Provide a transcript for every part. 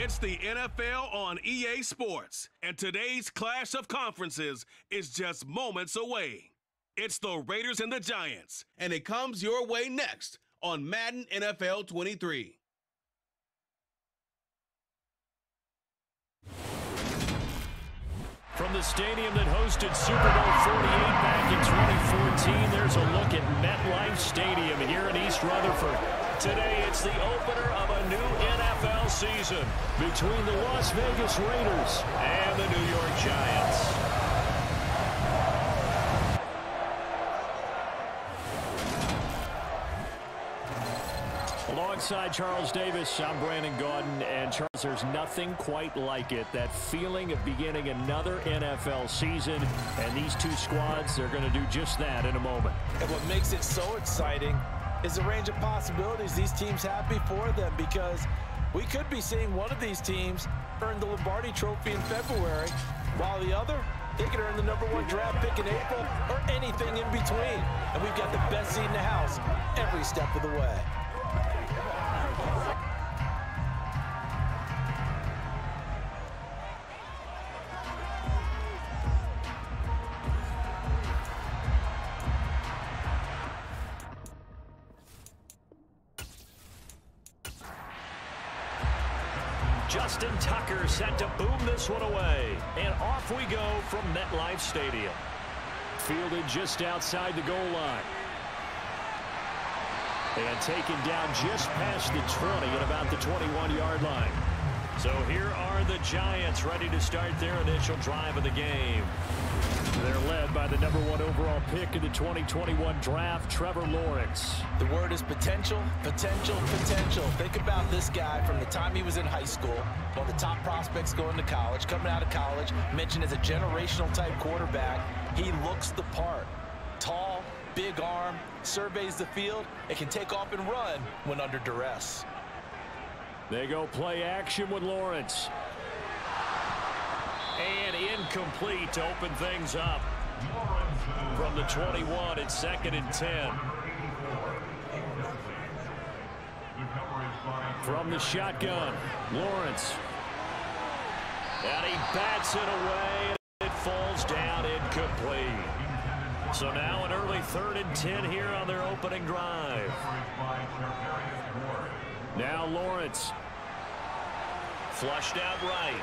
It's the NFL on EA Sports, and today's clash of conferences is just moments away. It's the Raiders and the Giants, and it comes your way next on Madden NFL 23. From the stadium that hosted Super Bowl 48 back in 2014, there's a look at MetLife Stadium here in East Rutherford. Today, it's the opener of a new NFL season between the Las Vegas Raiders and the New York Giants. Alongside Charles Davis, I'm Brandon Gaudin, and Charles, there's nothing quite like it. That feeling of beginning another NFL season, and these two squads, they're going to do just that in a moment. And what makes it so exciting is the range of possibilities these teams have before them, because we could be seeing one of these teams earn the Lombardi Trophy in February, while the other, they could earn the #1 draft pick in April or anything in between. And we've got the best seat in the house every step of the way. Justin Tucker set to boom this one away. And off we go from MetLife Stadium. Fielded just outside the goal line. And taken down just past the 20 at about the 21-yard line. So here are the Giants ready to start their initial drive of the game. They're led by the #1 overall pick in the 2021 draft, Trevor Lawrence. The word is potential, potential, potential. Think about this guy from the time he was in high school, one of the top prospects going to college, coming out of college, mentioned as a generational type quarterback. He looks the part. Tall, big arm, surveys the field, and can take off and run when under duress. They go play action with Lawrence. And incomplete to open things up. From the 21, it's 2nd and 10. From the shotgun, Lawrence. And he bats it away. It falls down incomplete. So now an early 3rd and 10 here on their opening drive. Now Lawrence. Flushed out right.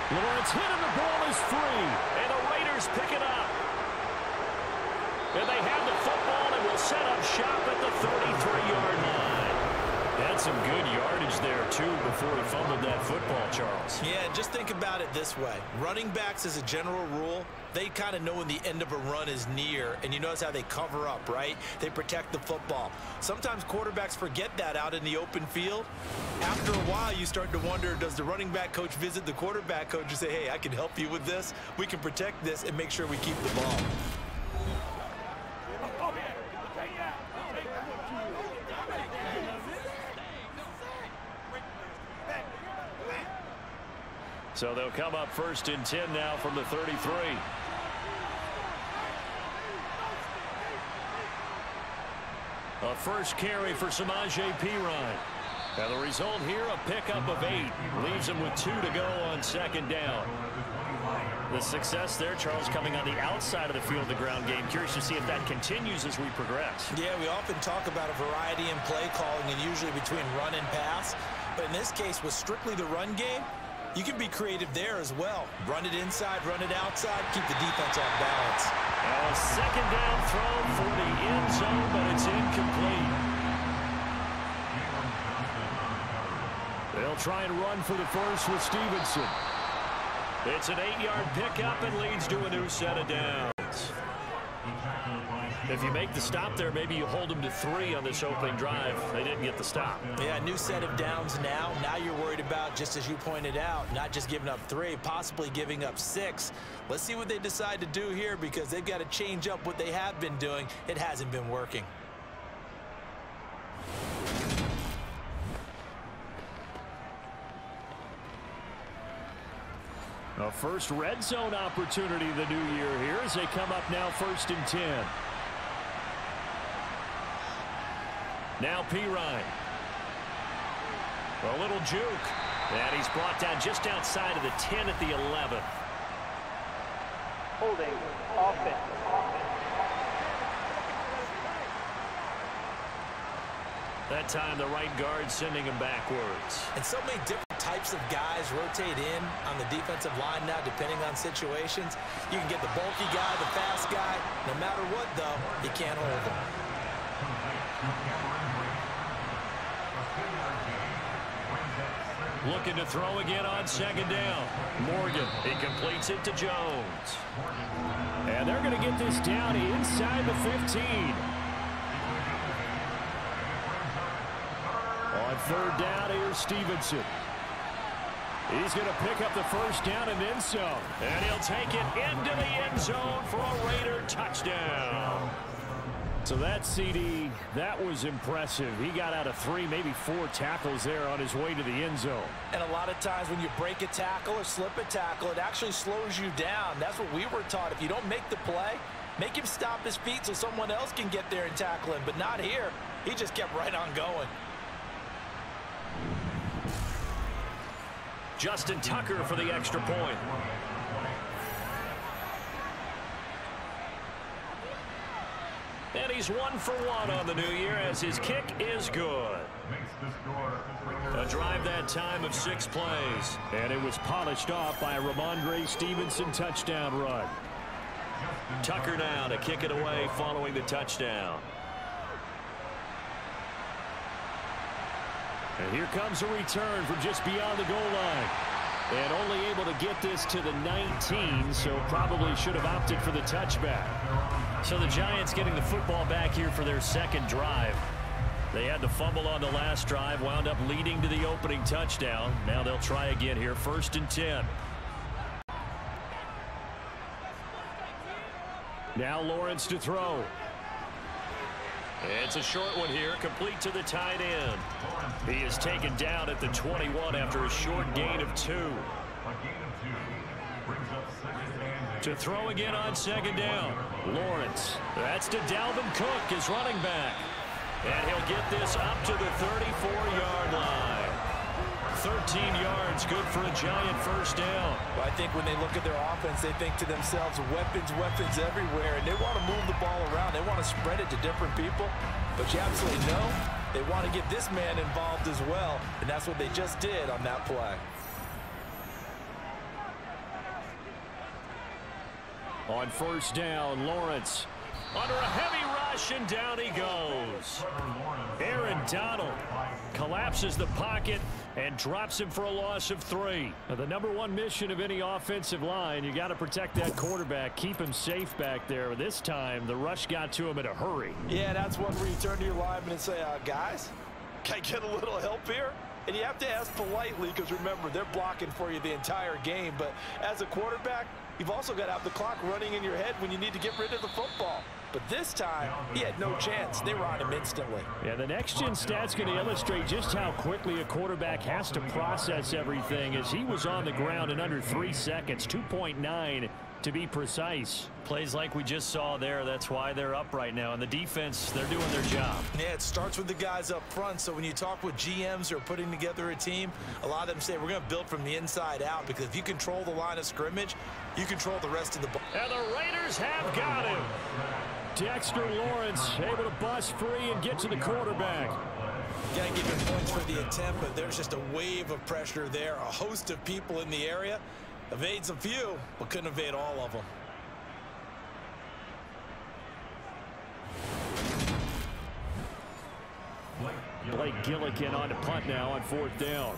Lawrence hit and the ball is free. And the Raiders pick it up. And they have the football and will set up shop at the 33-yard line. Had some good yardage there, too, before he fumbled that football, Charles. Yeah, just think about it this way. Running backs, as a general rule, they kind of know when the end of a run is near, and you notice how they cover up, right? They protect the football. Sometimes quarterbacks forget that out in the open field. After a while, you start to wonder, does the running back coach visit the quarterback coach and say, hey, I can help you with this? We can protect this and make sure we keep the ball. So they'll come up 1st and 10 now from the 33. A first carry for Samaje Perine. And the result here, a pickup of 8. Leaves him with 2 to go on 2nd down. The success there, Charles, coming on the outside of the field, the ground game. Curious to see if that continues as we progress. Yeah, we often talk about a variety in play calling, and usually between run and pass. But in this case, with strictly the run game, you can be creative there as well. Run it inside, run it outside, keep the defense off balance. A 2nd down throw for the end zone, but it's incomplete. They'll try and run for the first with Stevenson. It's an 8-yard pickup and leads to a new set of downs. If you make the stop there, maybe you hold them to 3 on this opening drive. They didn't get the stop. Yeah, new set of downs now. Now you're worried about, just as you pointed out, not just giving up 3, possibly giving up 6. Let's see what they decide to do here, because they've got to change up what they have been doing. It hasn't been working. A first red zone opportunity the new year here as they come up now 1st and 10. Now Perine. A little juke. And he's brought down just outside of the 10 at the 11. Holding offense. That time the right guard sending him backwards. And so many different types of guys rotate in on the defensive line now, depending on situations. You can get the bulky guy, the fast guy. No matter what, though, you can't hold him. Looking to throw again on second down. Morgan, he completes it to Jones. And they're going to get this down inside the 15. On third down, here's Stevenson. He's going to pick up the first down and then some. And he'll take it into the end zone for a Raider touchdown. So that CD, that was impressive. He got out of 3, maybe 4 tackles there on his way to the end zone. And a lot of times when you break a tackle or slip a tackle, it actually slows you down. That's what we were taught. If you don't make the play, make him stop his feet so someone else can get there and tackle him. But not here. He just kept right on going. Justin Tucker for the extra point. And he's 1 for 1 on the new year as his kick is good. A drive that time of 6 plays. And it was polished off by a Ramondre Stevenson touchdown run. Tucker now to kick it away following the touchdown. And here comes a return from just beyond the goal line. And only able to get this to the 19, so probably should have opted for the touchback. So the Giants getting the football back here for their second drive. They had the fumble on the last drive, wound up leading to the opening touchdown. Now they'll try again here, 1st and 10. Now Lawrence to throw. It's a short one here, complete to the tight end. He is taken down at the 21 after a short gain of 2. To throw again on second down. Lawrence. That's to Dalvin Cook, his running back. And he'll get this up to the 34-yard line. 13 yards, good for a Giant first down. Well, I think when they look at their offense, they think to themselves, weapons, weapons everywhere, and they want to move the ball around. They want to spread it to different people. But you absolutely know they want to get this man involved as well, and that's what they just did on that play. On first down, Lawrence under a heavy rush, and down he goes. Aaron Donald collapses the pocket and drops him for a loss of 3. Now, the #1 mission of any offensive line, you got to protect that quarterback, keep him safe back there. This time, the rush got to him in a hurry. Yeah, that's one where you turn to your lineman and say, guys, can I get a little help here? And you have to ask politely because, remember, they're blocking for you the entire game. But as a quarterback, you've also got to have the clock running in your head when you need to get rid of the football. But this time, he had no chance. They were on him instantly. Yeah, the next-gen stat's going to illustrate just how quickly a quarterback has to process everything, as he was on the ground in under 3 seconds, 2.9 to be precise. Plays like we just saw there, that's why they're up right now. And the defense, they're doing their job. Yeah, it starts with the guys up front. So when you talk with GMs who are putting together a team, a lot of them say we're going to build from the inside out, because if you control the line of scrimmage, you control the rest of the ball. And the Raiders have got him. Dexter Lawrence able to bust free and get to the quarterback. Got to give him points for the attempt, but there's just a wave of pressure there. A host of people in the area. Evades a few, but couldn't evade all of them. Blake Gillikin on to punt now on 4th down.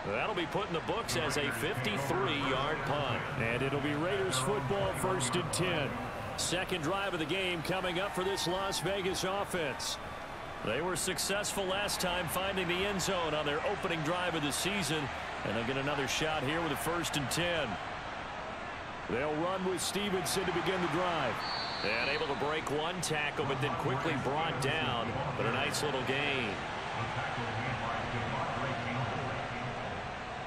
That'll be put in the books as a 53-yard punt. And it'll be Raiders football, 1st and 10. Second drive of the game coming up for this Las Vegas offense. They were successful last time finding the end zone on their opening drive of the season. And they'll get another shot here with a 1st and 10. They'll run with Stevenson to begin the drive. And able to break one tackle, but then quickly brought down. But a nice little gain.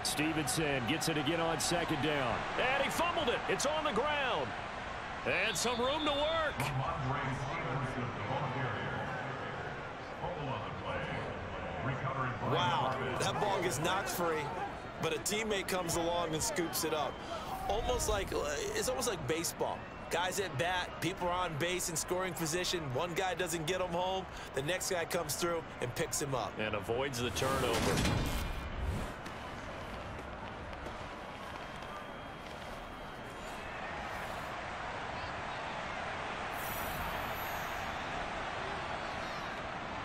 Stevenson gets it again on second down. And he fumbled it. It's on the ground. And some room to work. Wow, that ball gets knocked free, but a teammate comes along and scoops it up. It's almost like baseball. Guys at bat, people are on base in scoring position. One guy doesn't get him home. The next guy comes through and picks him up. And avoids the turnover.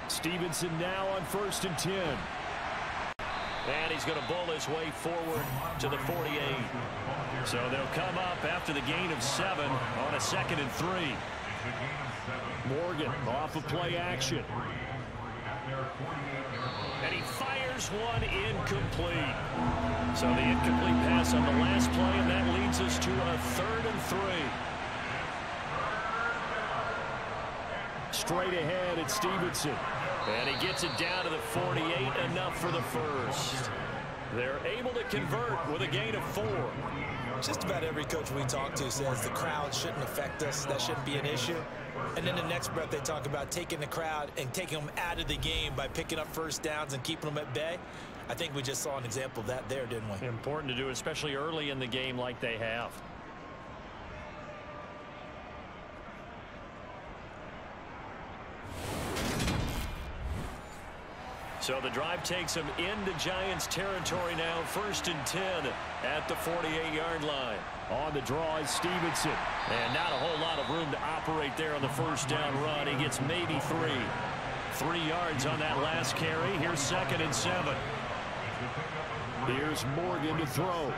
Stevenson now on 1st and 10. And he's going to bull his way forward to the 48. So they'll come up after the gain of 7 on a 2nd and 3. Morgan off of play action. And he fires one incomplete. So the incomplete pass on the last play, and that leads us to a 3rd and 3. Straight ahead, it's Stevenson. And he gets it down to the 48, enough for the first. They're able to convert with a gain of 4. Just about every coach we talk to says the crowd shouldn't affect us. That shouldn't be an issue. And then the next breath they talk about taking the crowd and taking them out of the game by picking up first downs and keeping them at bay. I think we just saw an example of that there, didn't we? Important to do, especially early in the game like they have. So the drive takes them into Giants territory now. 1st and 10 at the 48-yard line. On the draw is Stevenson. And not a whole lot of room to operate there on the first down run. He gets maybe 3. 3 yards on that last carry. Here's 2nd and 7. Here's Morgan to throw.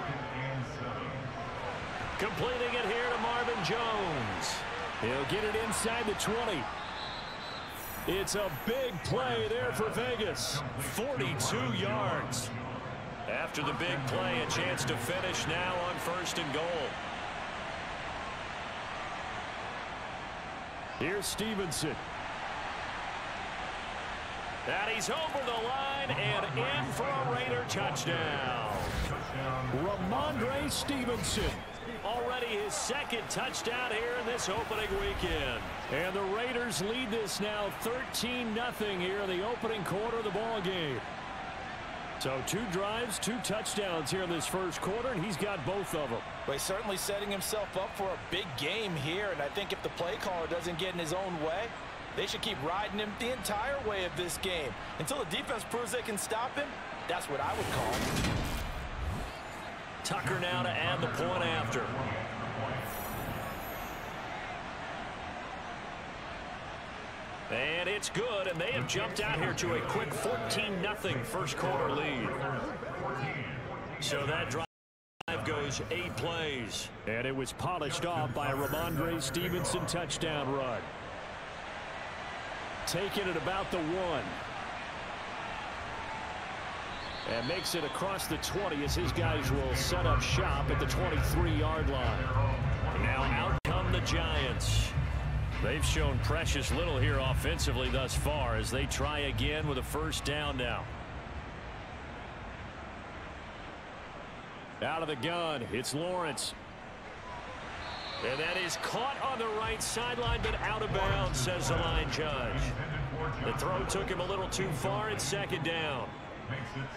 Completing it here to Marvin Jones. He'll get it inside the 20. It's a big play there for Vegas. 42 yards. After the big play, a chance to finish now on 1st and goal. Here's Stevenson. And he's over the line and in for a Raider touchdown. Ramondre Stevenson. Already his 2nd touchdown here in this opening weekend. And the Raiders lead this now 13-0 here in the opening quarter of the ball game. So 2 drives, 2 touchdowns here in this first quarter, and he's got both of them. Well, he's certainly setting himself up for a big game here, and I think if the play caller doesn't get in his own way, they should keep riding him the entire way of this game. Until the defense proves they can stop him, that's what I would call him. Tucker now to add the point after. And it's good, and they have jumped out here to a quick 14-0 first quarter lead. So that drive goes 8 plays. And it was polished off by a Ramondre Stevenson touchdown run. Taking it about the 1. And makes it across the 20 as his guys will set up shop at the 23-yard line. Now out come the Giants. They've shown precious little here offensively thus far as they try again with a first down now. Out of the gun, it's Lawrence. And that is caught on the right sideline, but out of bounds, says the line judge. The throw took him a little too far. It's 2nd down.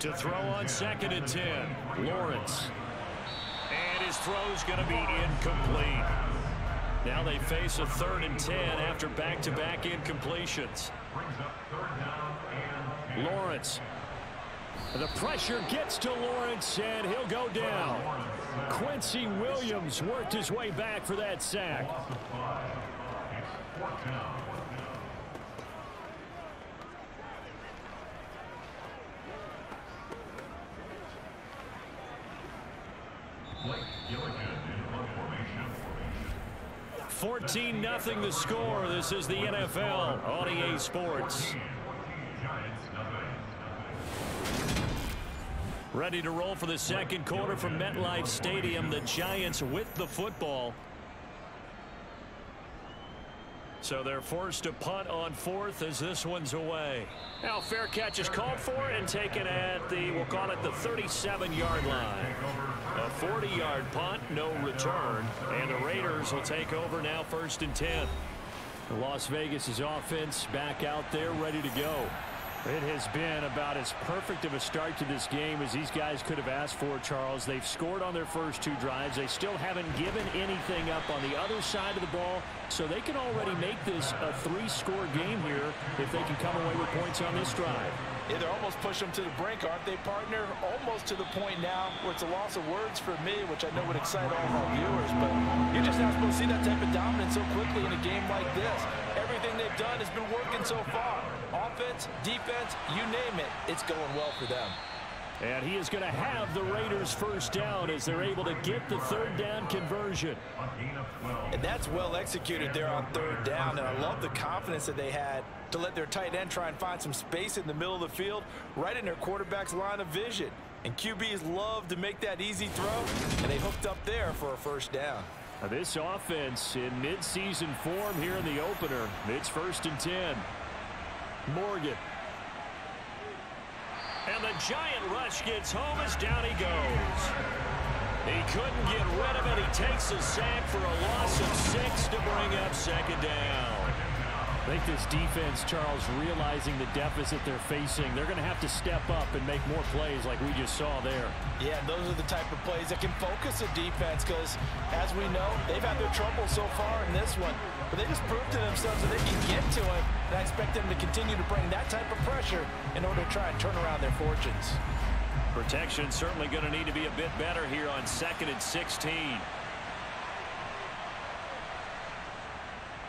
To throw on 2nd and 10, Lawrence. And his throw's going to be incomplete. Now they face a 3rd and 10 after back-to-back incompletions. Lawrence. The pressure gets to Lawrence, and he'll go down. Quincy Williams worked his way back for that sack. Blake Gilligan in formation. 14-0 the score. This is the NFL on EA Sports. Ready to roll for the second quarter from MetLife Stadium. The Giants with the football. So they're forced to punt on fourth as this one's away. Now fair catch is called for and taken at the, we'll call it the 37-yard line. A 40-yard punt, no return. And the Raiders will take over now 1st and 10. Las Vegas' offense back out there ready to go. It has been about as perfect of a start to this game as these guys could have asked for, Charles. They've scored on their first 2 drives. They still haven't given anything up on the other side of the ball, so they can already make this a 3-score game here if they can come away with points on this drive. Yeah, they're almost pushing them to the brink, aren't they, partner? Almost to the point now where it's a loss of words for me, which I know would excite all of our viewers, but you're just not supposed to see that type of dominance so quickly in a game like this. Everything they've done has been working so far. Offense, defense, you name it, it's going well for them. And he is going to have the Raiders first down as they're able to get the 3rd down conversion. And that's well executed there on 3rd down, and I love the confidence that they had to let their tight end try and find some space in the middle of the field, right in their quarterback's line of vision. And QBs love to make that easy throw, and they hooked up there for a first down. Now this offense in midseason form here in the opener. It's 1st and 10. Morgan. And the giant rush gets home as down he goes. He couldn't get rid of it. He takes a sack for a loss of 6 to bring up 2nd down. I think this defense, Charles, realizing the deficit they're facing, they're going to have to step up and make more plays like we just saw there. Yeah, those are the type of plays that can focus a defense because, as we know, they've had their trouble so far in this one. But they just proved to themselves that they can get to it, and I expect them to continue to bring that type of pressure in order to try and turn around their fortunes. Protection certainly going to need to be a bit better here on 2nd and 16.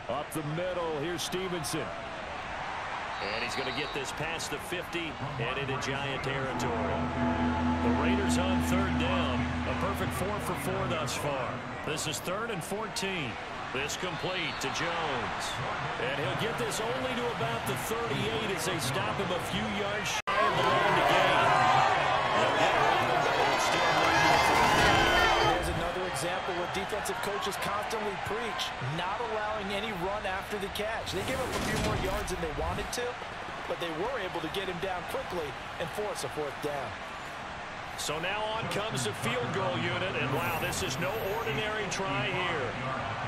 Up the middle, here's Stevenson. And he's going to get this past the 50 and into Giant territory. The Raiders on 3rd down. A perfect 4 for 4 thus far. This is 3rd and 14. This complete to Jones. And he'll get this only to about the 38 as they stop him a few yards shy of the line to gain. There's another example where defensive coaches constantly preach, not allowing any run after the catch. They gave up a few more yards than they wanted to, but they were able to get him down quickly and force a 4th down. So now on comes the field goal unit, and wow, this is no ordinary try here.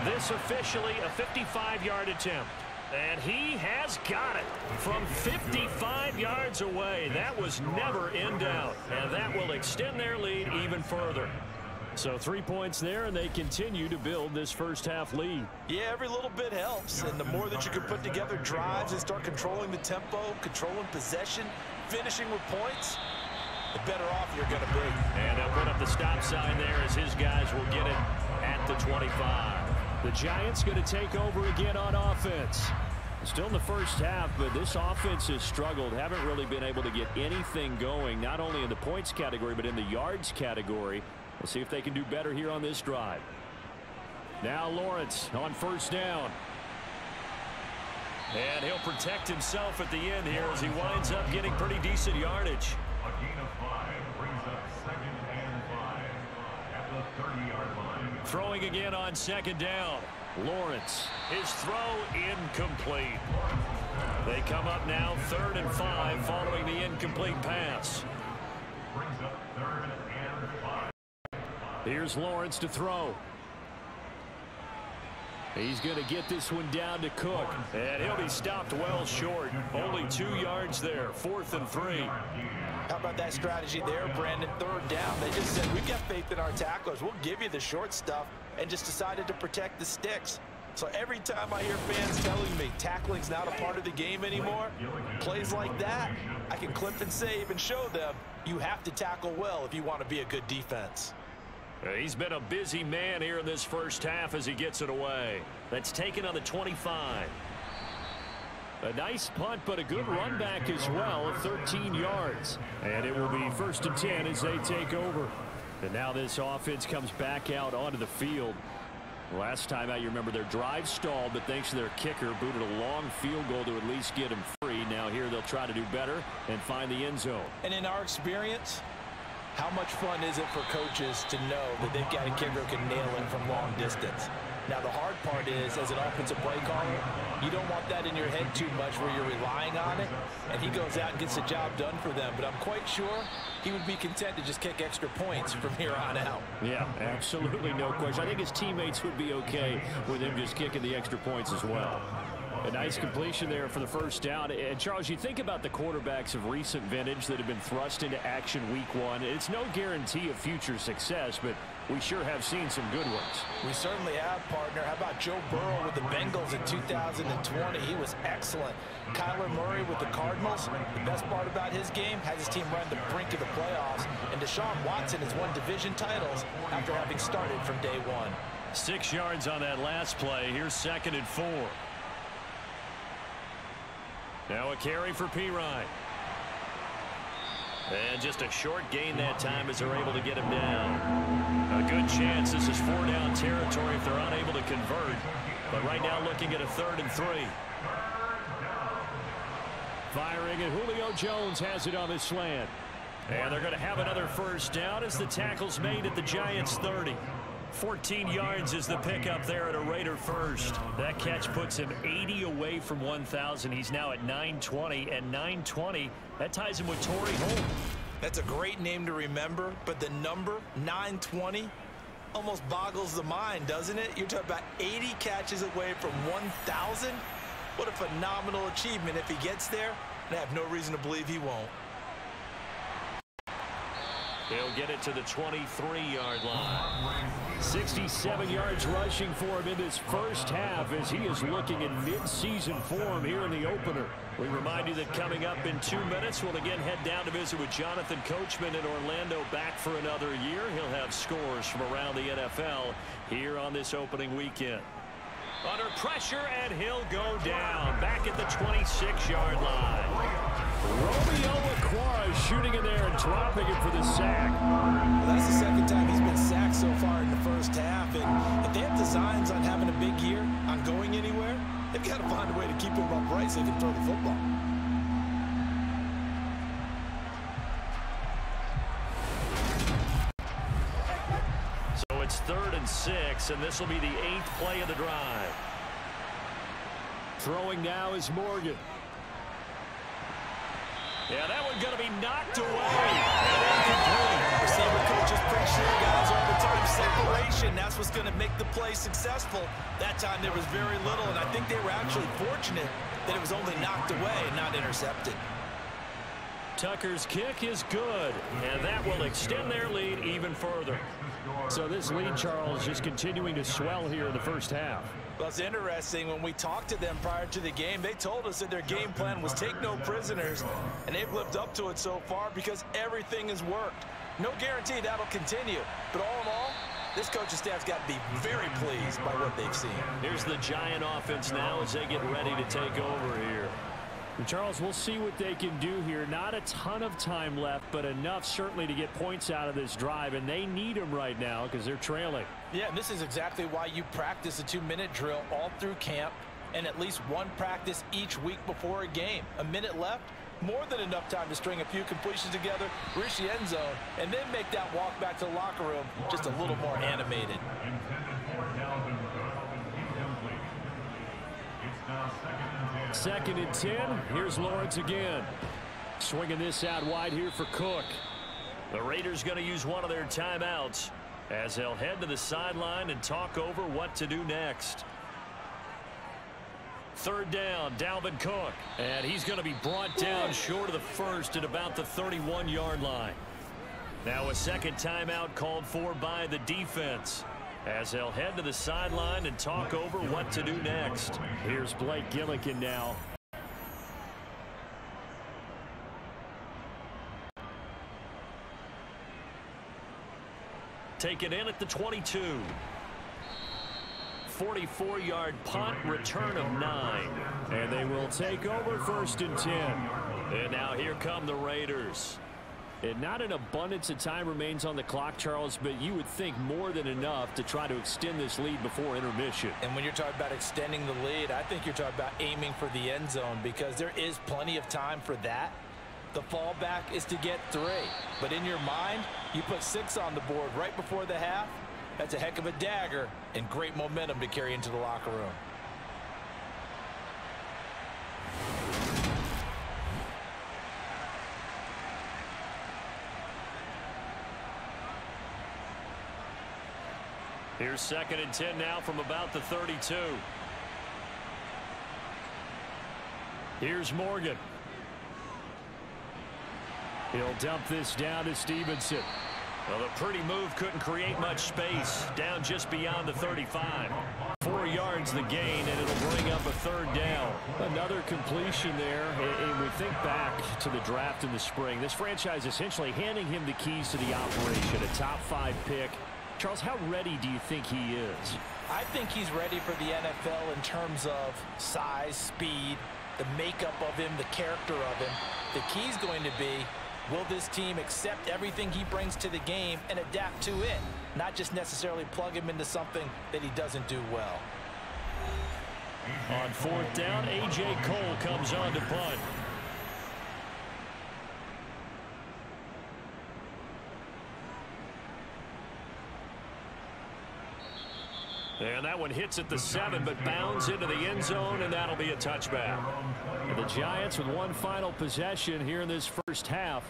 This officially a 55-yard attempt. And he has got it from 55 yards away. That was never in doubt, and that will extend their lead even further. So 3 points there, and they continue to build this first half lead. Yeah, every little bit helps, and the more that you can put together drives and start controlling the tempo, controlling possession, finishing with points, the better off you're going to be. And they'll put up the stop sign there as his guys will get it at the 25. The Giants going to take over again on offense. Still in the first half, but this offense has struggled. Haven't really been able to get anything going, not only in the points category, but in the yards category. We'll see if they can do better here on this drive. Now Lawrence on 1st down. And he'll protect himself at the end here as he winds up getting pretty decent yardage. A gain of 5 brings up 2nd and 5 at the 30-yard line. Throwing again on 2nd down. Lawrence, his throw incomplete. They come up now 3rd and 5 following the incomplete pass. Brings up 3rd and 5. Here's Lawrence to throw. He's going to get this one down to Cook, and he'll be stopped well short. Only 2 yards there, 4th and 3. How about that strategy there, Brandon? 3rd down. They just said, we've got faith in our tacklers. We'll give you the short stuff, and just decided to protect the sticks. So every time I hear fans telling me tackling's not a part of the game anymore, plays like that, I can clip and save and show them you have to tackle well if you want to be a good defense. He's been a busy man here in this first half as he gets it away. That's taken on the 25. A nice punt, but a good run back as well of 13 yards. And it will be 1st and 10 as they take over. And now this offense comes back out onto the field. Last time out, you remember their drive stalled, but thanks to their kicker, booted a long field goal to at least get him free. Now here they'll try to do better and find the end zone. And in our experience, how much fun is it for coaches to know that they've got a kicker who can nail it from long distance? Now, the hard part is, as an offensive play caller, you don't want that in your head too much where you're relying on it, and he goes out and gets the job done for them. But I'm quite sure he would be content to just kick extra points from here on out. Yeah, absolutely no question. I think his teammates would be okay with him just kicking the extra points as well. A nice completion there for the first down. And, Charles, you think about the quarterbacks of recent vintage that have been thrust into action week one. It's no guarantee of future success, but we sure have seen some good ones. We certainly have, partner. How about Joe Burrow with the Bengals in 2020? He was excellent. Kyler Murray with the Cardinals. The best part about his game has his team run the brink of the playoffs. And Deshaun Watson has won division titles after having started from day one. 6 yards on that last play. Here's 2nd and 4. Now a carry for Pirine. And just a short gain that time as they're able to get him down. A good chance this is 4-down territory if they're unable to convert. But right now looking at a 3rd and 3. Firing, and Julio Jones has it on the slant. And they're going to have another first down as the tackle's made at the Giants' 30. 14 yards is the pickup there at a Raider first. That catch puts him 80 away from 1,000. He's now at 920, and 920, that ties him with Torrey Holt. That's a great name to remember, but the number, 920, almost boggles the mind, doesn't it? You're talking about 80 catches away from 1,000? What a phenomenal achievement if he gets there, and I have no reason to believe he won't. He'll get it to the 23-yard line. 67 yards rushing for him in this first half as he is looking in mid-season form here in the opener. We remind you that coming up in 2 minutes, we'll again head down to visit with Jonathan Coachman in Orlando, back for another year. He'll have scores from around the NFL here on this opening weekend. Under pressure, and he'll go down back at the 26-yard line. Romeo Okwara shooting in there and dropping it for the sack. Well, that's the second time he's been sacked so far in the first half. And if they have designs on having a big year, on going anywhere, they've got to find a way to keep him upright so he can throw the football. So it's 3rd and 6, and this will be the 8th play of the drive. Throwing now is Morgan. Yeah, that one's going to be knocked away. And incomplete. Receiver coaches preach here, guys, all the time. Separation, that's what's going to make the play successful. That time there was very little, and I think they were actually fortunate that it was only knocked away and not intercepted. Tucker's kick is good, and that will extend their lead even further. So this lead, Charles, just continuing to swell here in the first half. Well, it's interesting. When we talked to them prior to the game, they told us that their game plan was take no prisoners, and they've lived up to it so far because everything has worked. No guarantee that'll continue, but all in all, this coaching staff's got to be very pleased by what they've seen. Here's the Giant offense now as they get ready to take over here. And Charles, we'll see what they can do here. Not a ton of time left, but enough certainly to get points out of this drive, and they need them right now because they're trailing. Yeah, and this is exactly why you practice a 2-minute drill all through camp and at least one practice each week before a game. A minute left, more than enough time to string a few completions together, reach the end zone, and then make that walk back to the locker room just a little more animated. Second and 10. Here's Lawrence again. Swinging this out wide here for Cook. The Raiders going to use one of their timeouts as they'll head to the sideline and talk over what to do next. 3rd down, Dalvin Cook. And he's going to be brought down short of the first at about the 31-yard line. Now a second timeout called for by the defense as they'll head to the sideline and talk over what to do next. Here's Blake Gillikin now. Taken in at the 22. 44-yard punt, return of 9. And they will take over 1st and 10. And now here come the Raiders. And not an abundance of time remains on the clock, Charles, but you would think more than enough to try to extend this lead before intermission. And when you're talking about extending the lead, I think you're talking about aiming for the end zone because there is plenty of time for that. The fallback is to get 3. But in your mind, you put 6 on the board right before the half, That's a heck of a dagger and great momentum to carry into the locker room. Here's 2nd and 10 now from about the 32. Here's Morgan. He'll dump this down to Stevenson. Well, the pretty move couldn't create much space. Down just beyond the 35. 4 yards the gain, and it'll bring up a 3rd down. Another completion there. And we think back to the draft in the spring. This franchise essentially handing him the keys to the operation. A top 5 pick. Charles, how ready do you think he is? I think he's ready for the NFL in terms of size, speed, the makeup of him, the character of him. The key's going to be, will this team accept everything he brings to the game and adapt to it? Not just necessarily plug him into something that he doesn't do well. On 4th down, A.J. Cole comes on to punt. And that one hits at the 7, but bounds into the end zone, and that'll be a touchback. And the Giants with one final possession here in this first half.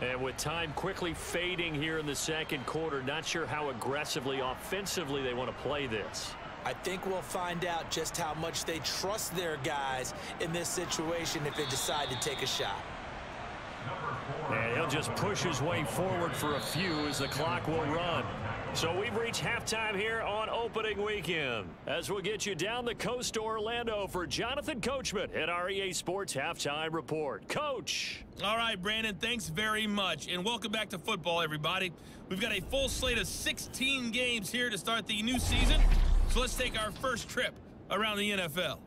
And with time quickly fading here in the 2nd quarter, not sure how aggressively, offensively they want to play this. I think we'll find out just how much they trust their guys in this situation if they decide to take a shot. And he'll just push his way forward for a few as the clock will run. So we've reached halftime here on opening weekend. As we'll get you down the coast to Orlando for Jonathan Coachman at our EA Sports Halftime Report. Coach. All right, Brandon, thanks very much. And welcome back to football, everybody. We've got a full slate of 16 games here to start the new season. So let's take our first trip around the NFL.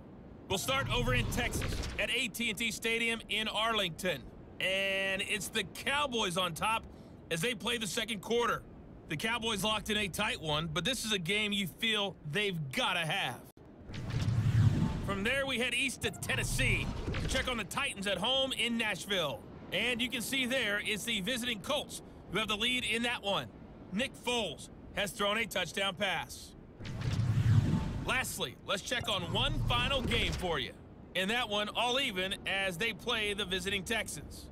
We'll start over in Texas at AT&T Stadium in Arlington. And it's the Cowboys on top as they play the 2nd quarter. The Cowboys locked in a tight one, but this is a game you feel they've got to have. From there, we head east to Tennessee to check on the Titans at home in Nashville. And you can see there it's the visiting Colts who have the lead in that one. Nick Foles has thrown a touchdown pass. Lastly, let's check on one final game for you. In that one, all even as they play the visiting Texans.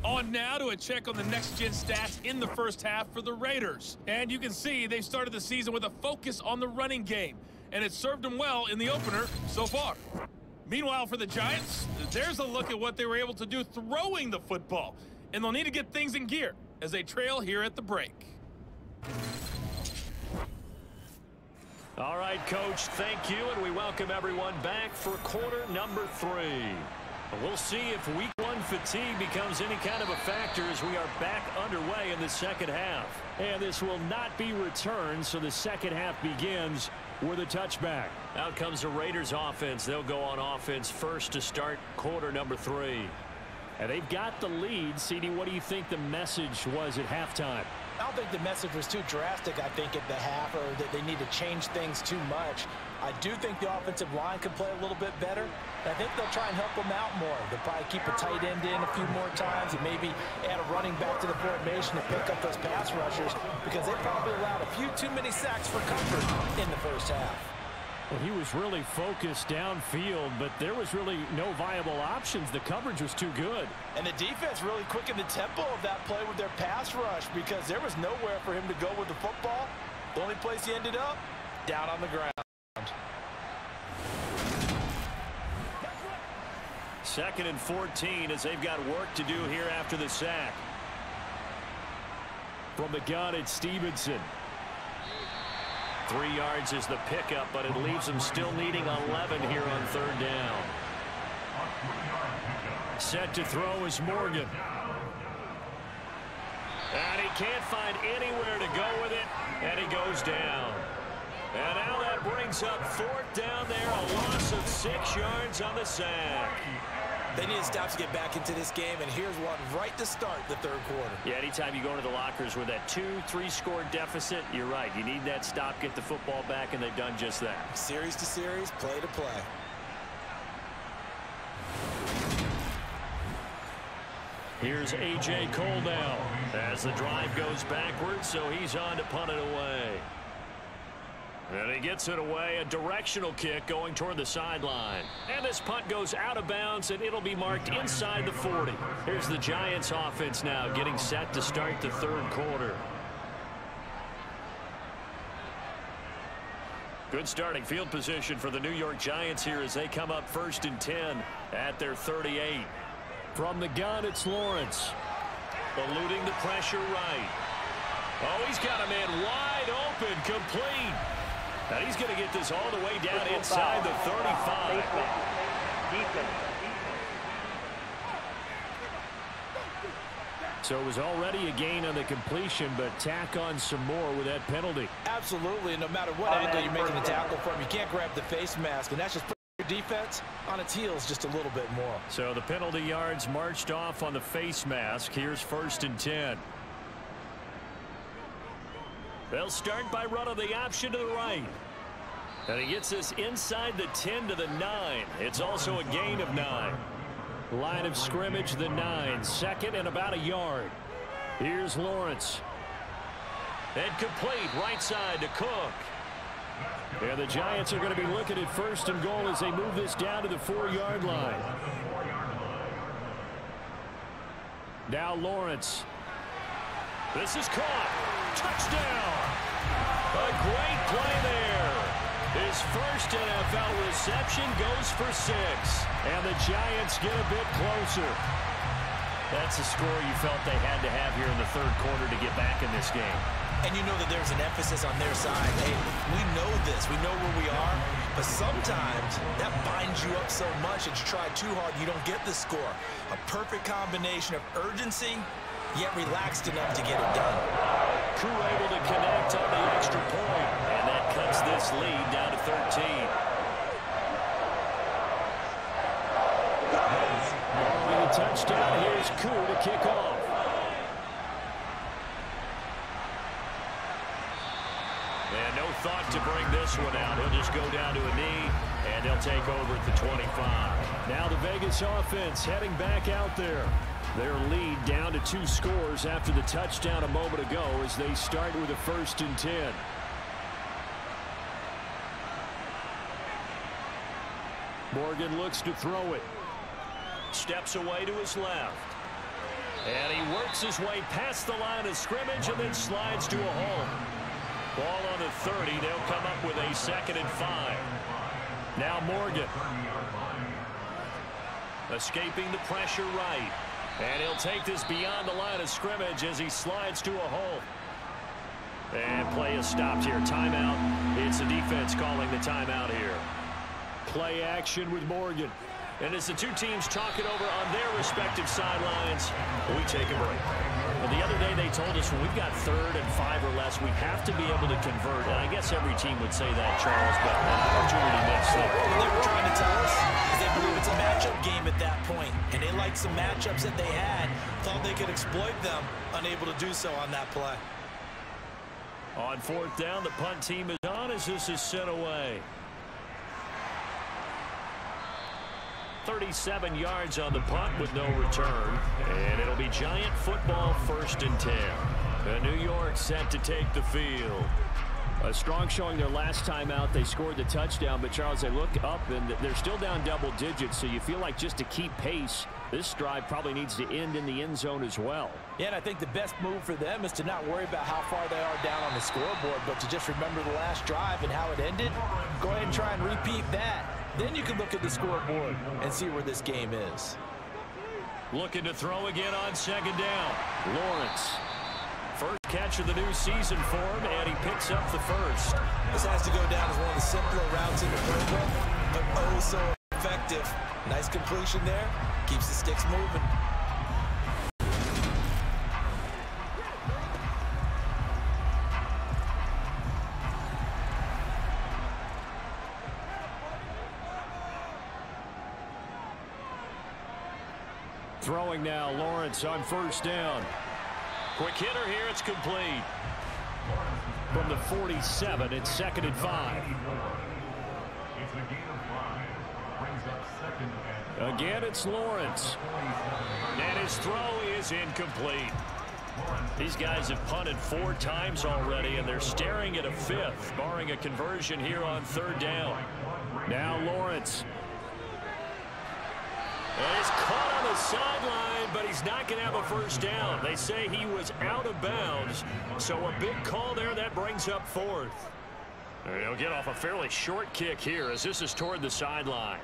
On now to a check on the next-gen stats in the first half for the Raiders. And you can see they've started the season with a focus on the running game. And it served them well in the opener so far. Meanwhile, for the Giants, there's a look at what they were able to do throwing the football. And they'll need to get things in gear as they trail here at the break. All right, Coach, thank you, and we welcome everyone back for quarter number 3. We'll see if week 1 fatigue becomes any kind of a factor as we are back underway in the 2nd half. And this will not be returned, so the 2nd half begins with a touchback. Out comes the Raiders offense. They'll go on offense first to start quarter number 3. And they've got the lead. CD, what do you think the message was at halftime? I don't think the message was too drastic, I think, at the half, or that they need to change things too much. I do think the offensive line could play a little bit better. I think they'll try and help them out more. They'll probably keep a tight end in a few more times and maybe add a running back to the formation to pick up those pass rushers because they probably allowed a few too many sacks for comfort in the first half. Well, he was really focused downfield, but there was really no viable options. The coverage was too good. And the defense really quickened the tempo of that play with their pass rush because there was nowhere for him to go with the football. The only place he ended up, down on the ground. 2nd and 14 as they've got work to do here after the sack. From the gun, it's Stevenson. 3 yards is the pickup, but it leaves them still needing 11 here on 3rd down. Set to throw is Morgan. And he can't find anywhere to go with it, and he goes down. And now that brings up 4th down there, a loss of 6 yards on the sack. They need to stop to get back into this game, and here's one right to start the 3rd quarter. Yeah, anytime you go into the lockers with that 2-3 score deficit, you're right. You need that stop, get the football back, and they've done just that. Series to series, play to play. Here's A.J. Cole now as the drive goes backwards, so he's on to punt it away. And he gets it away, a directional kick going toward the sideline. And this punt goes out of bounds, and it'll be marked inside the 40. Here's the Giants offense now getting set to start the third quarter. Good starting field position for the New York Giants here as they come up 1st and 10 at their 38. From the gun, it's Lawrence. Eluding the pressure right. Oh, he's got a man wide open, complete. And he's going to get this all the way down inside the 35. So it was already a gain on the completion, but tack on some more with that penalty. Absolutely, and no matter what angle you're making the tackle from, you can't grab the face mask, and that's just putting your defense on its heels just a little bit more. So the penalty yards marched off on the face mask. Here's 1st and 10. They'll start by running the option to the right. And he gets this inside the 10 to the 9. It's also a gain of 9. Line of scrimmage, the 9. 2nd and about a yard. Here's Lawrence. And complete right side to Cook. And the Giants are going to be looking at 1st and goal as they move this down to the 4-yard line. Now Lawrence. This is caught. Touchdown. A great play there. His first NFL reception goes for 6. And the Giants get a bit closer. That's a score you felt they had to have here in the third quarter to get back in this game. And you know that there's an emphasis on their side. Hey, we know this. We know where we are. But sometimes that binds you up so much that you try too hard, you don't get the score. A perfect combination of urgency, yet relaxed enough to get it done. Crew able to connect on the extra point. And that cuts this lead down to 13. Following a touchdown, here's Crew to kick off. And no thought to bring this one out. He'll just go down to a knee, and they'll take over at the 25. Now the Vegas offense heading back out there. Their lead down to 2 scores after the touchdown a moment ago as they start with a 1st and 10. Morgan looks to throw it. Steps away to his left. And he works his way past the line of scrimmage and then slides to a hole. Ball on the 30. They'll come up with a 2nd and 5. Now Morgan. Escaping the pressure right. And he'll take this beyond the line of scrimmage as he slides to a hole. And play is stopped here. Timeout. It's the defense calling the timeout here. Play action with Morgan. And as the two teams talk it over on their respective sidelines, we take a break. Well, the other day they told us when we've got 3rd and 5 or less, we have to be able to convert. And I guess every team would say that, Charles, but opportunity missed there. What they were trying to tell us is they believe it's a matchup game at that point. And they liked some matchups that they had, thought they could exploit them, unable to do so on that play. On 4th down, the punt team is on as this is sent away. 37 yards on the punt with no return. And it'll be Giant football 1st and 10. And New York set to take the field. A strong showing their last time out. They scored the touchdown, but Charles, they look up and they're still down double digits, so you feel like just to keep pace, this drive probably needs to end in the end zone as well. Yeah, and I think the best move for them is to not worry about how far they are down on the scoreboard, but to just remember the last drive and how it ended. Go ahead and try and repeat that. Then you can look at the scoreboard and see where this game is. Looking to throw again on 2nd down. Lawrence. First catch of the new season for him, and he picks up the 1st. This has to go down as one of the simpler routes in the program, but oh so effective. Nice completion there. Keeps the sticks moving. Throwing now, Lawrence on 1st down. Quick hitter here, it's complete. From the 47, it's 2nd and 5. It's a gain of 5. Brings up 2nd and Again, it's Lawrence. And his throw is incomplete. These guys have punted 4 times already, and they're staring at a 5th, barring a conversion here on 3rd down. Now Lawrence. And he's caught on the sideline, but he's not going to have a first down. They say he was out of bounds, so a big call there that brings up 4th. He'll get off a fairly short kick here as this is toward the sideline.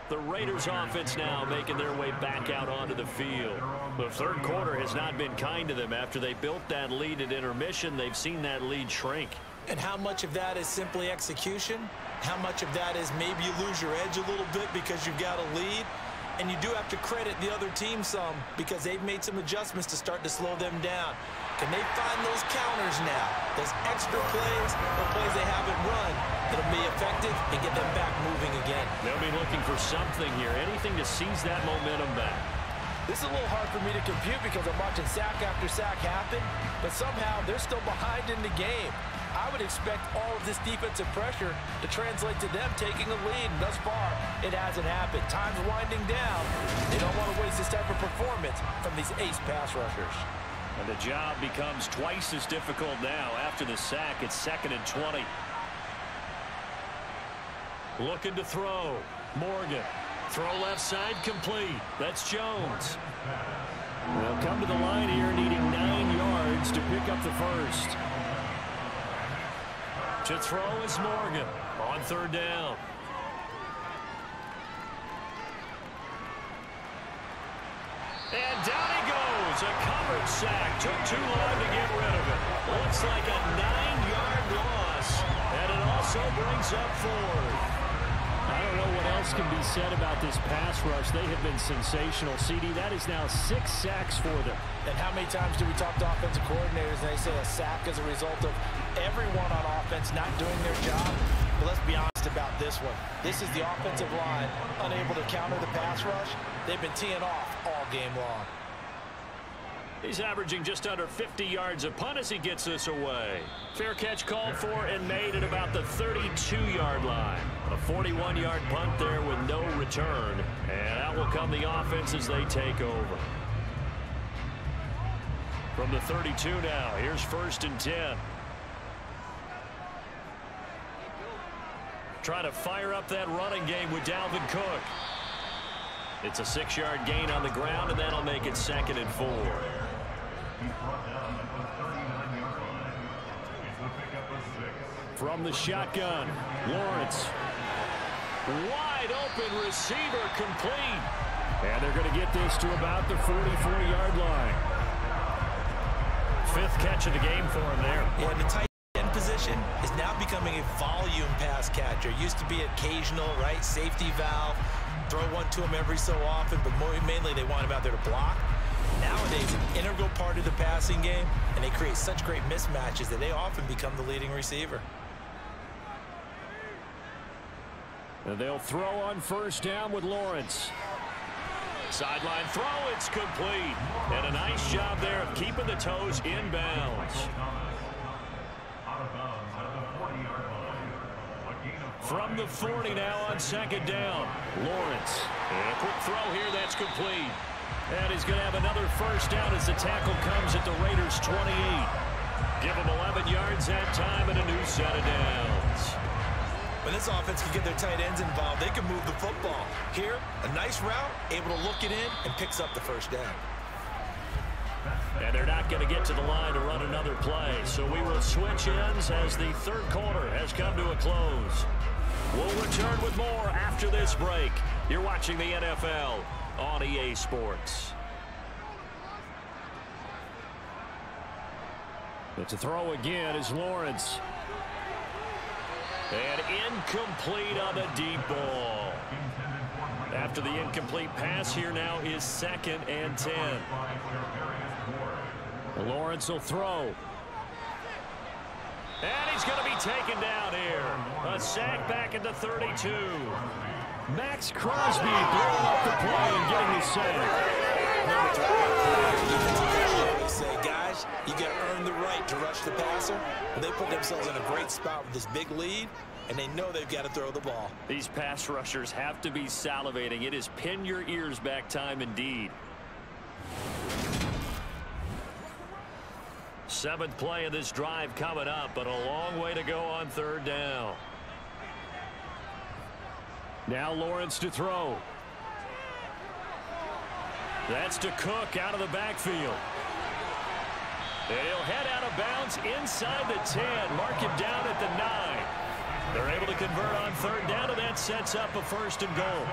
The Raiders offense now making their way back out onto the field. The 3rd quarter has not been kind to them. After they built that lead at intermission, they've seen that lead shrink. And how much of that is simply execution? How much of that is maybe you lose your edge a little bit because you've got a lead? And you do have to credit the other team some because they've made some adjustments to start to slow them down. Can they find those counters now? Those extra plays, the plays they haven't run, that'll be effective and get them back moving again. They'll be looking for something here, anything to seize that momentum back. This is a little hard for me to compute because I'm watching sack after sack happen, but somehow they're still behind in the game. I would expect all of this defensive pressure to translate to them taking a lead, and thus far, it hasn't happened. Time's winding down. They don't want to waste this type of performance from these ace pass rushers. And the job becomes twice as difficult now. After the sack, it's 2nd and 20. Looking to throw. Morgan. Throw left side complete. That's Jones. They'll come to the line here needing 9 yards to pick up the first. To throw is Morgan on 3rd down. And down he goes. A covered sack. Took too long to get rid of it. Looks like a 9-yard loss. And it also brings up 4th. I don't know what else can be said about this pass rush. They have been sensational. CD, that is now 6 sacks for them. And how many times do we talk to offensive coordinators and they say a sack is a result of everyone on offense not doing their job? But let's be honest about this one. This is the offensive line unable to counter the pass rush. They've been teeing off all game long. He's averaging just under 50 yards a punt as he gets this away. Fair catch called for and made at about the 32-yard line. A 41-yard punt there with no return. And out will come the offense as they take over. From the 32 now, here's 1st and 10. Trying to fire up that running game with Dalvin Cook. It's a 6-yard gain on the ground, and that'll make it 2nd and 4. From the shotgun, Lawrence. Wide open receiver complete. And they're going to get this to about the 44-yard line. 5th catch of the game for him there. Yeah, the tight end position is now becoming a volume pass catcher. Used to be occasional, right? Safety valve. Throw one to him every so often, but mainly they want him out there to block. Nowadays, an integral part of the passing game, and they create such great mismatches that they often become the leading receiver. And they'll throw on 1st down with Lawrence. Sideline throw, it's complete. And a nice job there of keeping the toes inbounds. From the 40 now on 2nd down. Lawrence. And a quick throw here, that's complete. And he's going to have another 1st down as the tackle comes at the Raiders' 28. Give him 11 yards that time and a new set of downs. When this offense can get their tight ends involved, they can move the football. Here, a nice route, able to look it in, and picks up the 1st down. And they're not going to get to the line to run another play. So we will switch ends as the 3rd quarter has come to a close. We'll return with more after this break. You're watching the NFL on EA Sports. It's a throw again is Lawrence. And incomplete on the deep ball. After the incomplete pass here now is 2nd and 10. Lawrence will throw. And he's going to be taken down here. A sack back at the 32. Max Crosby blowing up the play and getting the sack. They say, guys, you got to earn the right to rush the passer. And they put themselves in a great spot with this big lead. and they know they've got to throw the ball. These pass rushers have to be salivating. It is pin your ears back time indeed. 7th play of this drive coming up, but a long way to go on 3rd down. Now Lawrence to throw. That's to Cook out of the backfield. And he'll head out of bounds inside the 10. Mark him down at the 9. They're able to convert on 3rd down, and that sets up a 1st and goal.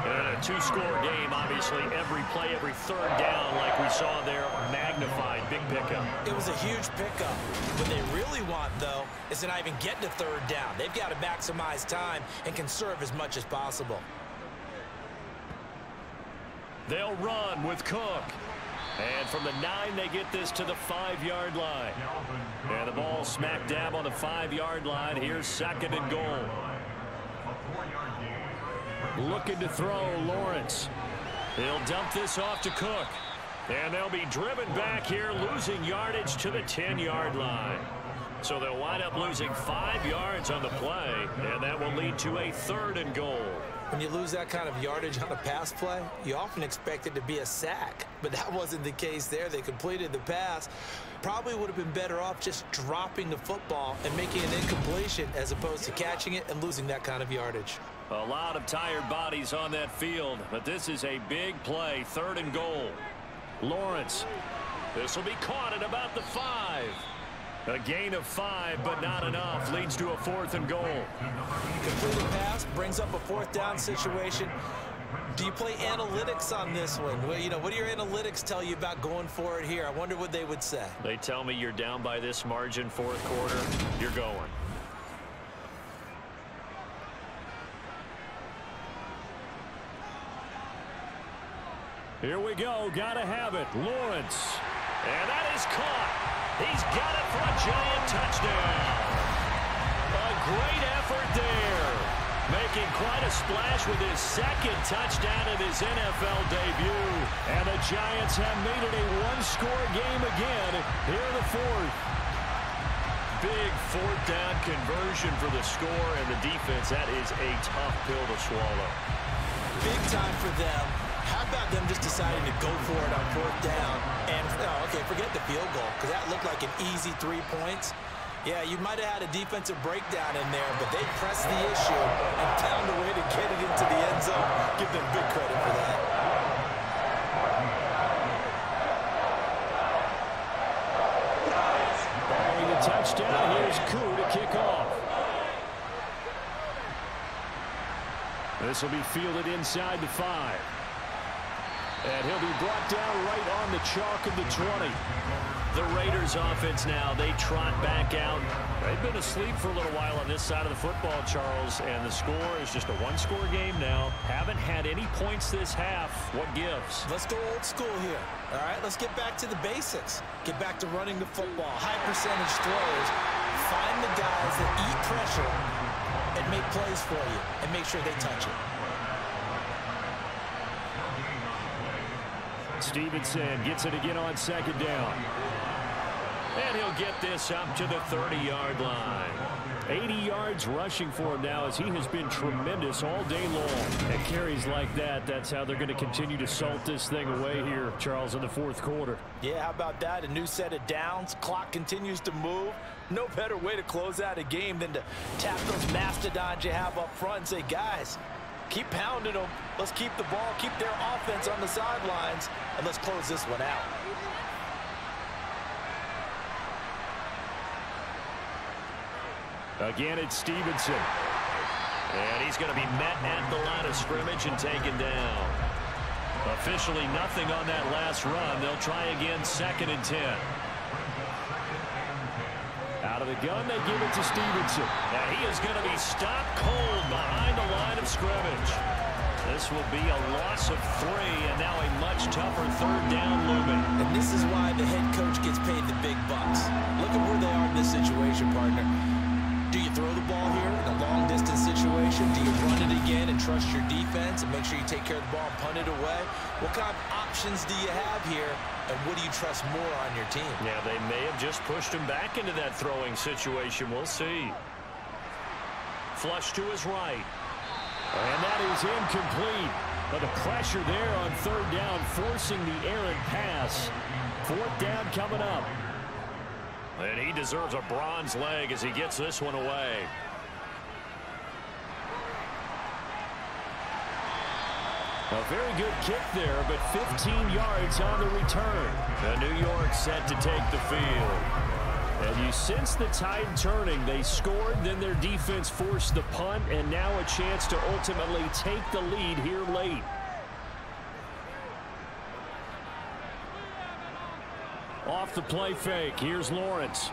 And a 2-score game, obviously, every play, every 3rd down, like we saw there, magnified. Big pickup. It was a huge pickup. What they really want, though, is to not even get to 3rd down. They've got to maximize time and conserve as much as possible. They'll run with Cook. And from the 9, they get this to the 5-yard line. And the ball smack dab on the 5-yard line. Here's 2nd and goal. Looking to throw, Lawrence. He'll dump this off to Cook. And they'll be driven back here, losing yardage to the 10-yard line. So they'll wind up losing 5 yards on the play, and that will lead to a 3rd and goal. When you lose that kind of yardage on a pass play, you often expect it to be a sack. But that wasn't the case there. They completed the pass. Probably would have been better off just dropping the football and making an incompletion as opposed to catching it and losing that kind of yardage. A lot of tired bodies on that field, but this is a big play. 3rd and goal. Lawrence. This will be caught at about the 5. A gain of 5, but not enough. Leads to a 4th and goal. Completed pass brings up a 4th down situation. Do you play analytics on this one? Well, you know, what do your analytics tell you about going for it here? I wonder what they would say. They tell me you're down by this margin 4th quarter. You're going. Here we go. Gotta have it. Lawrence. And that is caught. He's got it for a giant touchdown. A great effort there. Making quite a splash with his 2nd touchdown in his NFL debut. And the Giants have made it a 1-score game again here in the 4th. Big 4th down conversion for the score, and the defense, that is a tough pill to swallow. Big time for them. How about them just deciding to go for it on 4th down? And, okay, forget the field goal, because that looked like an easy 3 points. Yeah, you might have had a defensive breakdown in there, but they pressed the issue and found a way to get it into the end zone. Give them big credit for that. Following the touchdown, here's Koo to kick off. This will be fielded inside the 5. And he'll be brought down right on the chalk of the 20. The Raiders offense now, they trot back out. They've been asleep for a little while on this side of the football, Charles, and the score is just a 1-score game now. Haven't had any points this half. What gives? Let's go old school here. All right, let's get back to the basics. Get back to running the football, high percentage throws. Find the guys that eat pressure and make plays for you and make sure they touch it. Stevenson gets it again on 2nd down. And he'll get this up to the 30-yard line. 80 yards rushing for him now as he has been tremendous all day long. And carries like that, that's how they're going to continue to salt this thing away here, Charles, in the 4th quarter. Yeah, how about that? A new set of downs. Clock continues to move. No better way to close out a game than to tap those mastodons you have up front and say, guys, keep pounding them. Let's keep the ball, keep their offense on the sidelines, and let's close this one out. Again, it's Stevenson. And he's going to be met at the line of scrimmage and taken down. Officially nothing on that last run. They'll try again 2nd and 10. Out of the gun, they give it to Stevenson. And he is going to be stopped cold behind the line of scrimmage. This will be a loss of 3, and now a much tougher 3rd down looming. And this is why the head coach gets paid the big bucks. Look at where they are in this situation, partner. Do you throw the ball here in a long-distance situation? Do you run it again and trust your defense and make sure you take care of the ball and punt it away? What kind of options do you have here, and what do you trust more on your team? Yeah, they may have just pushed him back into that throwing situation. We'll see. flush to his right. And that is incomplete. But the pressure there on third down, forcing the errant pass. Fourth down coming up. And he deserves a bronze leg as he gets this one away. A very good kick there, but 15 yards on the return. And New York set to take the field. And you sense the tide turning. They scored, then their defense forced the punt, and now a chance to ultimately take the lead here late. Off the play fake, here's Lawrence.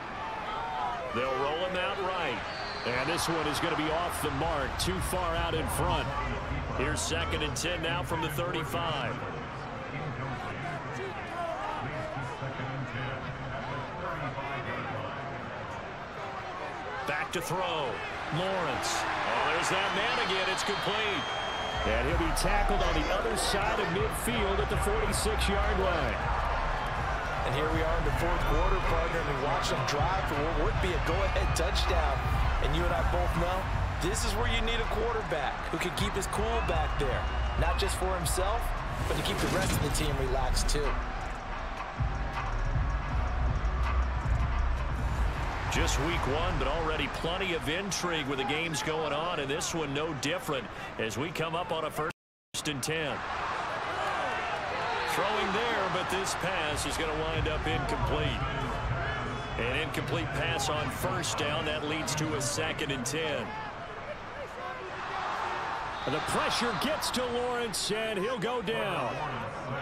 They'll roll him out right. And this one is going to be off the mark, too far out in front. Here's 2nd and 10 now from the 35. Back to throw. Lawrence. Oh, there's that man again. It's complete. And he'll be tackled on the other side of midfield at the 46-yard line. And here we are in the fourth quarter, partner, and we watch them drive for what would be a go-ahead touchdown. And you and I both know this is where you need a quarterback who can keep his cool back there. Not just for himself, but to keep the rest of the team relaxed too. Just week one, but already plenty of intrigue with the games going on, and this one no different as we come up on a 1st and 10. Throwing there, but this pass is going to wind up incomplete. An incomplete pass on 1st down. That leads to a 2nd and 10. The pressure gets to Lawrence, and he'll go down.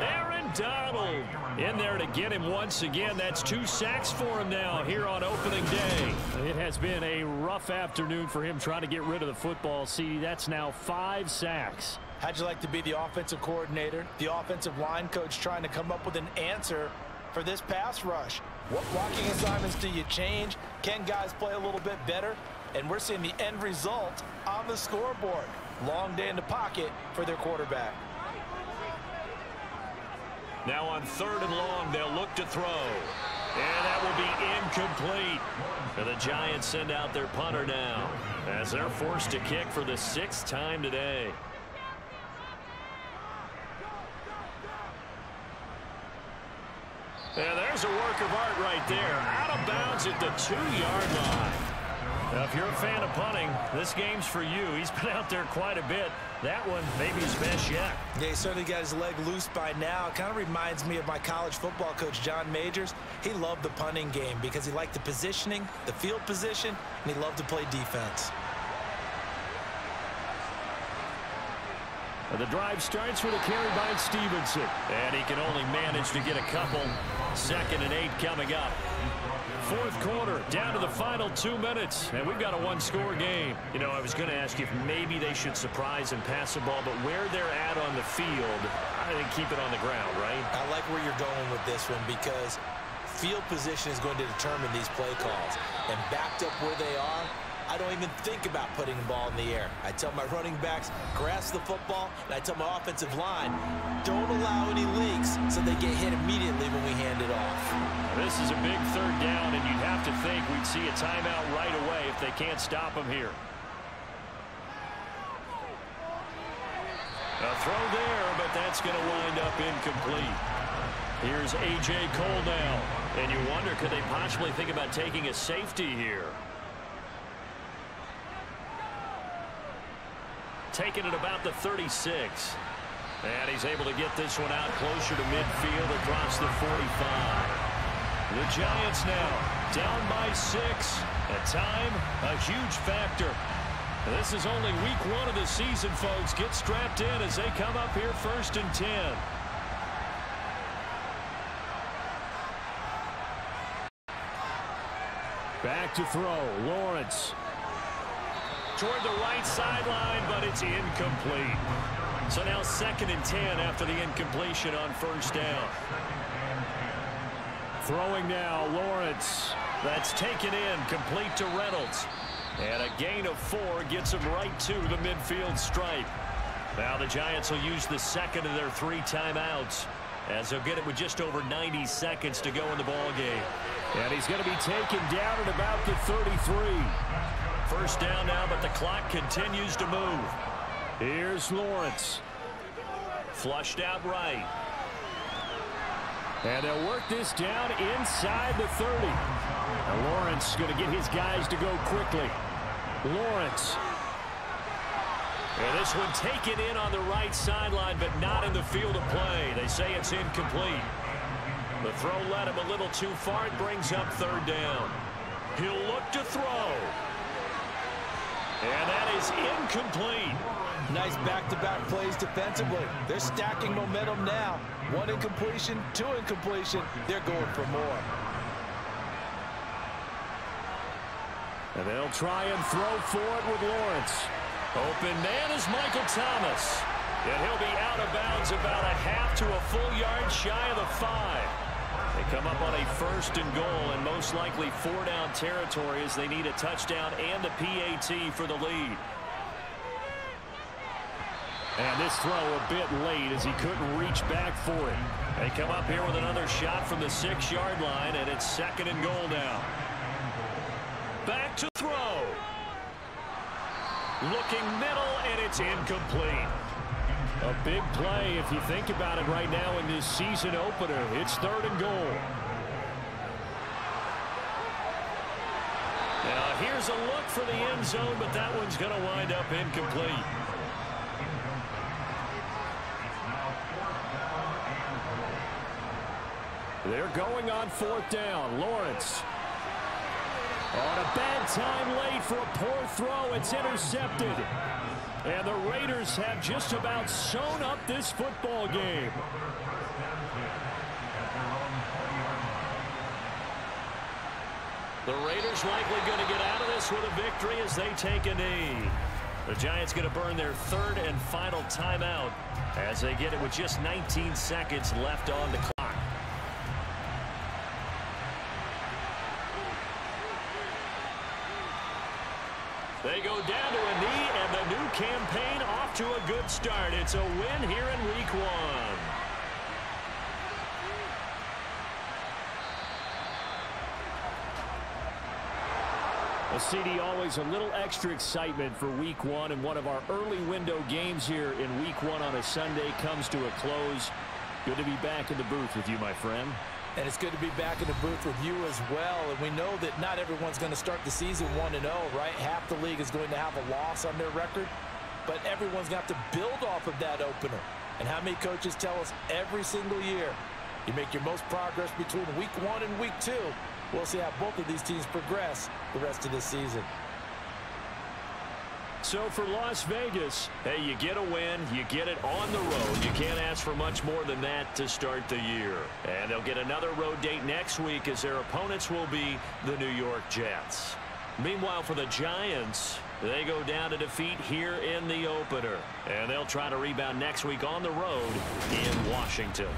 Aaron Donald in there to get him once again. That's 2 sacks for him now here on opening day. It has been a rough afternoon for him trying to get rid of the football. See, that's now 5 sacks. How'd you like to be the offensive coordinator, the offensive line coach trying to come up with an answer for this pass rush? What blocking assignments do you change? Can guys play a little bit better? And we're seeing the end result on the scoreboard. Long day in the pocket for their quarterback. Now on 3rd and long, they'll look to throw. And that will be incomplete. And the Giants send out their punter now as they're forced to kick for the 6th time today. And there's a work of art right there. Out of bounds at the 2-yard line. Now, if you're a fan of punting, this game's for you. He's been out there quite a bit. That one, maybe his best yet. Yeah, he certainly got his leg loose by now. It kind of reminds me of my college football coach, John Majors. He loved the punting game because he liked the positioning, the field position, and he loved to play defense. The drive starts with a carry by Stevenson. And he can only manage to get a couple. 2nd and 8 coming up. 4th quarter, down to the final 2 minutes, and we've got a 1-score game. You know, I was going to ask you if maybe they should surprise and pass the ball, but where they're at on the field, I think keep it on the ground, right? I like where you're going with this one because field position is going to determine these play calls. And backed up where they are, I don't even think about putting the ball in the air. I tell my running backs, grasp the football, and I tell my offensive line, don't allow any leaks so they get hit immediately when we hand it off. This is a big 3rd down, and you'd have to think we'd see a timeout right away if they can't stop him here. A throw there, but that's going to wind up incomplete. Here's A.J. Cole now, and you wonder, could they possibly think about taking a safety here? Taking it about the 36. And he's able to get this one out closer to midfield across the 45. The Giants now down by 6. At time, a huge factor. This is only week 1 of the season, folks. Get strapped in as they come up here 1st and 10. Back to throw. Lawrence. Toward the right sideline, but it's incomplete. So now 2nd and 10 after the incompletion on 1st down. Throwing now, Lawrence. That's taken in, complete to Reynolds. And a gain of 4 gets him right to the midfield stripe. Now the Giants will use the 2nd of their 3 timeouts as they'll get it with just over 90 seconds to go in the ball game. And he's going to be taken down at about the 33. First down now, but the clock continues to move. Here's Lawrence. Flushed out right. And they'll work this down inside the 30. And Lawrence is going to get his guys to go quickly. Lawrence. And this one taken in on the right sideline, but not in the field of play. They say it's incomplete. The throw led him a little too far. It brings up third down. He'll look to throw. And that is incomplete. Nice back-to-back plays defensively. They're stacking momentum now. 1 incompletion, 2 incompletion. They're going for more. And they'll try and throw for it with Lawrence. Open man is Michael Thomas. And he'll be out of bounds about a half to a full yard shy of the 5. They come up on a 1st and goal, and most likely 4-down territory as they need a touchdown and a PAT for the lead. And this throw a bit late as he couldn't reach back for it. They come up here with another shot from the 6-yard line, and it's 2nd and goal now. Back to throw. Looking middle, and it's incomplete. A big play if you think about it right now in this season opener. It's 3rd and goal. Now here's a look for the end zone, but that one's going to wind up incomplete. They're going on 4th down. Lawrence. On a bad time late for a poor throw. It's intercepted. And the Raiders have just about sewn up this football game. The Raiders likely going to get out of this with a victory as they take a knee. The Giants going to burn their 3rd and final timeout as they get it with just 19 seconds left on the clock. They go down to a knee, and the new campaign off to a good start. It's a win here in Week 1. Well, CD, always a little extra excitement for Week 1, and one of our early window games here in Week 1 on a Sunday comes to a close. Good to be back in the booth with you, my friend. And it's good to be back in the booth with you as well. And we know that not everyone's going to start the season 1-0, right? Half the league is going to have a loss on their record. But everyone's going to have to build off of that opener. And how many coaches tell us every single year, you make your most progress between Week 1 and Week 2. We'll see how both of these teams progress the rest of this season. So for Las Vegas, hey, you get a win, you get it on the road. You can't ask for much more than that to start the year. And they'll get another road date next week as their opponents will be the New York Jets. Meanwhile, for the Giants, they go down to defeat here in the opener. And they'll try to rebound next week on the road in Washington.